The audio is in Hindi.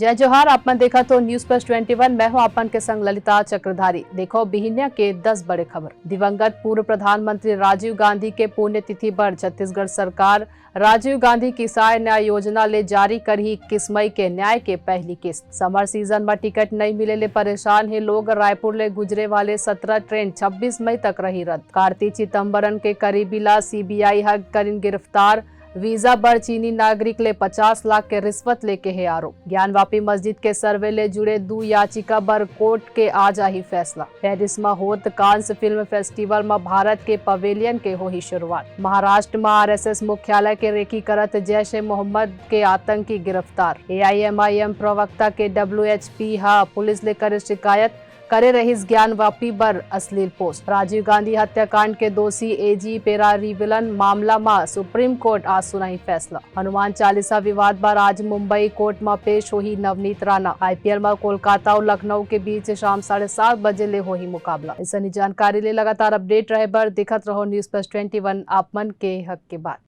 जय जोहार। आपने देखा तो न्यूज प्लस 21। मैं हूं आपन के संग ललिता चक्रधारी। देखो बिहिनिया के 10 बड़े खबर। दिवंगत पूर्व प्रधानमंत्री राजीव गांधी के पुण्यतिथि पर छत्तीसगढ़ सरकार राजीव गांधी किसान न्याय योजना ले जारी करी 21 मई के न्याय के पहली किस्त। समर सीजन में टिकट नहीं मिले ले परेशान है लोग। रायपुर ले गुजरे वाले 17 ट्रेन 26 मई तक रही रद्द। कार्ति चिदम्बरम के करीबी ला CBI हक करीन गिरफ्तार। वीजा पर चीनी नागरिक ले 50 लाख के रिश्वत लेके है आरोप। ज्ञानवापी मस्जिद के सर्वे ले जुड़े 2 याचिका पर कोर्ट के आज ही फैसला। पेरिस में होत कांस फिल्म फेस्टिवल में भारत के पवेलियन के हो ही शुरुआत। महाराष्ट्र में RSS मुख्यालय के रेकी करत जैश ए मोहम्मद के आतंकी गिरफ्तार। AIMIM प्रवक्ता के WHP पुलिस ले करे शिकायत करे रहीस ज्ञानवापी पर अश्लील पोस्ट। राजीव गांधी हत्याकांड के दोषी AG पेरा रिविलन मामला में सुप्रीम कोर्ट आज सुनाई फैसला। हनुमान चालीसा विवाद पर आज मुंबई कोर्ट में पेश हुई नवनीत राणा। IPL में कोलकाता और लखनऊ के बीच शाम 7:30 बजे ले हो ही मुकाबला। ऐसी जानकारी ले लगातार अपडेट रहे पर दिखत रहो न्यूज प्लस 21 आप मन के हक के बाद।